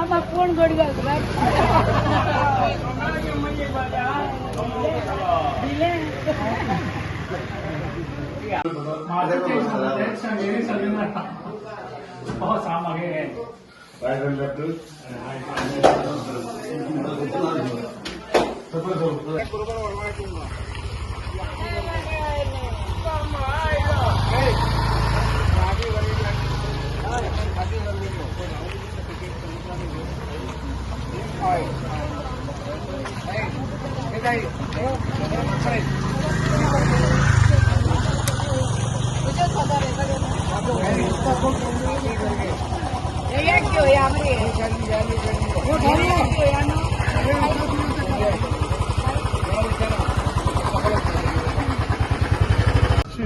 कोण गड घालतात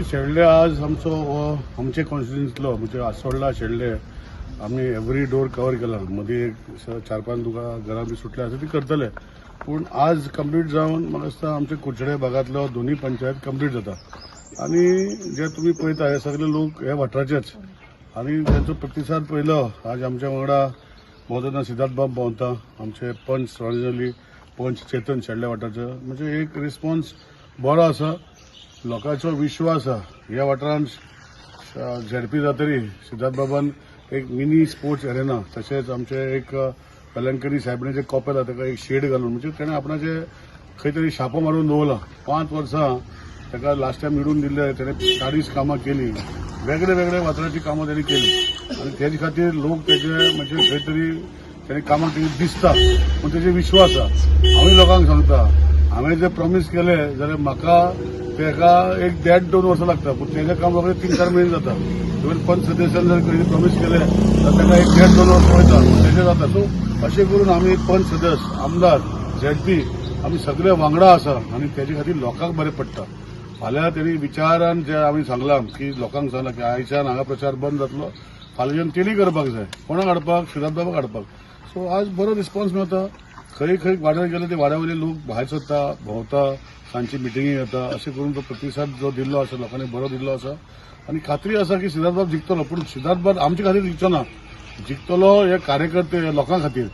शेळडे आज आमचे कॉन्स्टिट्युन्सीतलो म्हणजे आसोळला शेळडे आम्ही एव्हरी डोर कव्हर केला. मध्ये एक 4-5 घरां बी सुटले आसा ती करतले, पूण आज कंप्लीट जावन म्हाका दिसता आमचे कुडचडे भागातलो दोन्ही पंचायत कंप्लीट जाता. आणि जे तुम्ही पळयता हे सगळे लोक हे वाठाराचेच आणि त्यांचो प्रतिसाद पळयलो. आज आमच्या वांगडा महोदय सिद्धार्थ बाब भोंवता, आमचे पंच ऑरिजिनली पंच चेतन शेळडे वाठाराचे, म्हणजे एक रिस्पॉन्स बरो आसा. लोकांचो विश्वास आसा ह्या वाठारांत झेडपी जातरी सिद्धार्थ बाबान एक मिनी स्पोर्ट्स एरेना, तशेंच आमचे एक कलंकरी साहेबांनी जे कॉपेल आसा ताका एक शेड घालून म्हणजे ताणें आपणाचे खंय तरी शापो मारून दवरला. 5 वर्सां ताका लास्ट टायम निवडून दिल्ले, ताणें 40 कामां केली, वेगळे वेगळे वाठाराची कामां ताणें केली आनी तेजे खातीर लोक तेजे म्हणजे खंय तरी ताणें कामाक तेजे दिसता पूण तेजे विश्वास आसा. हांवूय लोकांक सांगता, हांवें जे प्रॉमीस केले जाल्यार म्हाका तेका एक 1.5-2 वर्सां लागता, पूण तेजें काम रोखडें 3-4 म्हयने जाता. इवन पंच सदस्यान जर खंय प्रॉमीस केले जाल्यार ताका एक 1.5-2 वर्सां वयता, तेजें जाता. सो अशें करून आमी पंच सदस्य, आमदार, झेडपी आमी सगळे वांगडा आसा आनी तेजे खातीर लोकांक बरें पडटा. फाल्यां तेणी विचारान जे आमी सांगलां की लोकांक सांगलां की आयच्यान हांगा प्रचार बंद जातलो, फाल्यां तेणी करपाक जाय. कोणाक हाडपाक? सिद्धार्थ बाबाक हाडपाक. सो आज बरो रिस्पॉन्स मेळटा. खंय खंय वाड्यार गेले ते वाड्यावयले लोक भायर सरता, भोंवता, सांजची मिटिंगी येता. अशें करून तो प्रतिसाद जो दिल्लो आसा लोकांनी बरो दिल्लो आसा आनी खात्री आसा की सिद्धार्थ बाब जिखतलो. पूण सिद्धार्थ बाब आमचे खातीर जिखचो ना, जिखतलो हे कार्यकर्ते लोकां खातीर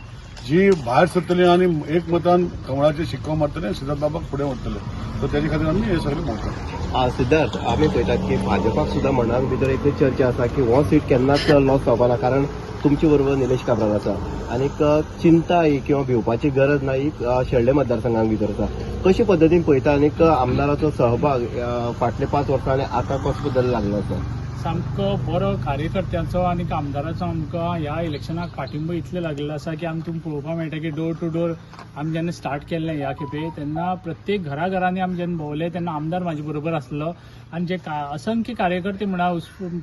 जी भायर सरतली आनी एक मतान कमळाचे शिक्को मारतले, सिद्धार्थ बाबाक फुडें व्हरतले. सो तेजे खातीर आमी हे सगळें मागतात. सिद्धार्थ, आमी पळयतात की भाजपाक सुद्दां मनाक भितर एक चर्चा आसा की हो सीट केन्नाच लॉस जावपा ना, कारण तुमचे बरोबर निलेश काब्राल आसा आनीक चिंता ही किंवा भिवपाची गरज ना ही शेळडे मतदारसंघाक भितर आसा. कशे पद्दतीन पळयता आनीक आमदाराचो सहभाग फाटले 5 वर्सांनी आतां कसो बदल लागलो आसा? सामको बरो कार्यकर्त्यांचो आनी आमदाराचो आमकां ह्या इलेक्शनाक पाठिंबो इतलो लागलेलो आसा की आमी तुमकां पळोवपाक मेळटा की डोर टू डोर आमी जेन्ना स्टार्ट केल्लें ह्या खेपे तेन्ना प्रत्येक घराघरांनी आमी जेन्ना भोंवले तेन्ना आमदार म्हाजे बरोबर आसलो आनी जे असंख्य कार्यकर्ते म्हणा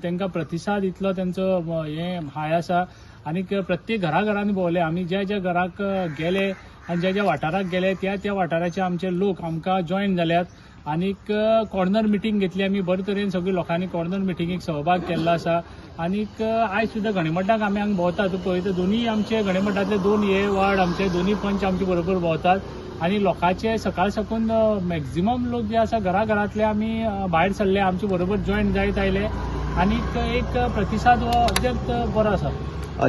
तांकां प्रतिसाद इतलो तेंचो हें हाय आसा. आनीक प्रत्येक घराघरांनी भोंवले आमी, ज्या ज्या घराक गेले आनी ज्या ज्या वाठाराक गेले त्या वाठाराचे आमचे लोक आमकां जॉयन जाल्यात. आनीक कॉर्नर मिटींग घेतली आमी, बरे तरेन सगळ्या लोकांनी कॉर्नर मिटिंगेक सहभाग केल्लो आसा. आनीक आयज सुद्दां गणेमठाक आमी हांगा भोंवतात, पळयता दोनूय आमचे गणेमठांतले 2 हे वार्ड आमचे दोनूय पंच आमचे बरोबर भोंवतात आनी लोकांचे सकाळ साकून मॅक्झिमम लोक जे आसा घराघरांतले आमी भायर सरले, आमचे बरोबर जॉयन जायत आयले आनीक एक प्रतिसाद हो अत्यंत बरो आसा.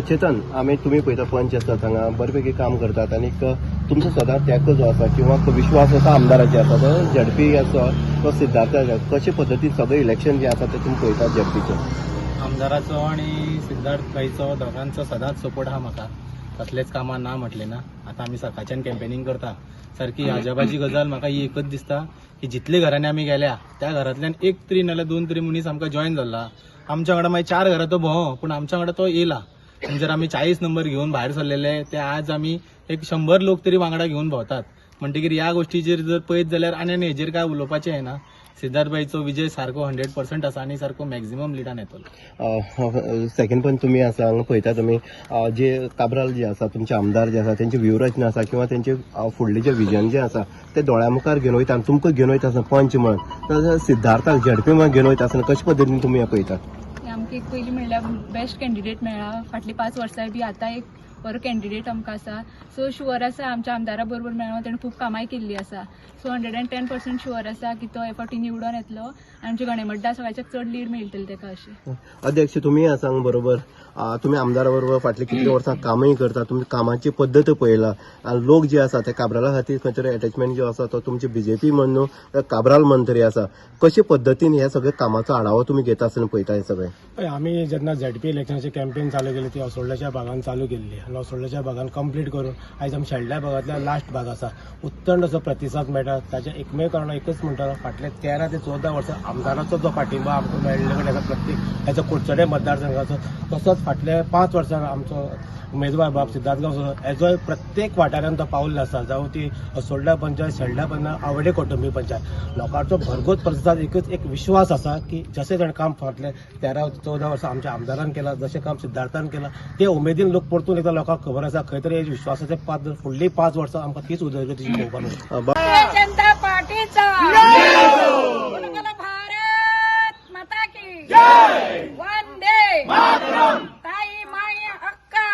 चेतन, आमी तुमी पळयता पंच आसात हांगा बरेपैकी काम करतात आनीक तुमचो सदांच तेंको जो आसा किंवा विश्वास आसा आमदाराचे आसा तो झेडपी आसा तो सिद्धार्थाचे, कशे पद्दतीन सगळें इलेक्शन जे आसा ते तुमी पळयतात झेडपीचें? आमदाराचो आणि सिद्धार्थ भाईचो दोगांचो सदांच सपोर्ट आहा म्हाका. कसलेच कामां ना म्हटले ना. आतां आमी सकाळच्यान कॅम्पेनींग करता. सारकी अजाबाची गजाल म्हाका ही एकच दिसता की जितले घरांनी आमी गेल्या त्या घरांतल्यान 1 तरी नाल्यार 2 तरी मनीस आमकां जॉयन जाल्ला. आमच्या वांगडा मागीर 4 घरां तो भोंव, पूण आमच्या वांगडा तो येयला. आनी जर आमी 40 नंबर घेवन भायर सरलेले ते आज आमी एक 100 लोक तरी वांगडा घेवन भोंवतात. म्हणटकीर ह्या गोष्टीचेर जर पळयत जाल्यार आनी हेजेर काय उलोवपाचें ना. सिद्धार्थ भाईचो विजय सारको 100% आसा आनी सारको मॅक्झिमम लिडान येतलो. सेकंड पण तुमी आसा हांगा पळयता तुमी जे काब्राल जे आसा तुमचे आमदार जे आसा तेंची व्यूहरचना आसा किंवा तेंचे फुडले जे विजन जे आसा ते दोळ्या मुखार घेवन वयता आनी तुमकां घेवन वयता आसतना पंच म्हणून सिद्धार्थाक झेडपी म्हणून घेवन वयता आसतना कशे पद्दतीन तुमी हें पळयतात? आमकां एक पयलीं म्हणल्यार बेस्ट कॅन्डिडेट मेळ्ळा फाटली 5 वर्सां बी. आतां एक बरो कॅन्डिडेट आमकां आसा. सो शुअर आसा आमच्या आमदारा बरोबर मेळून ताणें खूब कामाय केल्ली आसा. सो 110% शुअर आसा की तो हे फावटी निवडून येतलो आनी आमच्या गणेमड्डा सगळ्याच्याक चड लीड मेळटली ताका अशें. अध्यक्ष तुम्ही सांग बरोबर तुम्ही आमदारा बरोबर फाटले कितले वर्सां कामय करता, तुमची कामाची पद्दत पळयला आनी लोक जे आसा ते काब्राला खातीर खंय तरी अटॅचमेंट जो आसा तो तुमची बीजेपी म्हणून काब्राल मंत्री आसा. कशे पद्दतीन हे सगळे कामाचो आढावो तुम्ही घेता आसतना पळयता हे सगळे? आम्ही जेन्ना झेडपी इलेक्शनाची कॅम्पेन चालू केली ती असोळड्याच्या भागात चालू केल्ली आनी असोळड्याच्या भागात कंप्लीट करून आयज आमी शेल्ड्या भागातल्या लास्ट भाग आसा उत्तंड असो प्रतिसाद मेळटा. ताचें एकमेव कारण एकच म्हणटा फाटले 13 ते 14 वर्सां आमदाराचो जो पाठिंबा आमकां मेळिल्लो कडेन प्रत्येक हेजो कुडचडे मतदारसंघाचो तसोच फाटले 5 वर्सां आमचो उमेदवार बाब सिद्धार्थ गांवकर हेजो प्रत्येक वाठारांत तो पावल्लो आसा. जावं ती असोळड्या पंचायत, शेल्ड्या पंचायत, आवडे कौटुंबी पंचायत. लोकांचो भरगोच प्रतिसाद एकच एक विश्वास आसा की जशें ताणें काम फाटले 13-14 वर्सां आमच्या आमदारान केलां, जशें काम सिद्धार्थान केलां ते उमेदीन लोक परतून एकदा लोकांक खबर आसा. खंय तरी विश्वासाचे फुडली 5 वर्सां आमकां तीच उदरगती पळोवपाक मेळटा. भारतीय जनता पार्टीचा भारत माता की वंदे मातरम. ताई माई हक्का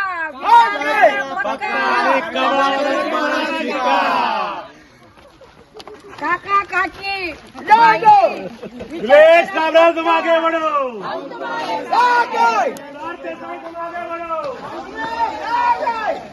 काका काकी निलेश काब्राल तुम आगे बढ़ो. हम तुम्हारे साथ हैं.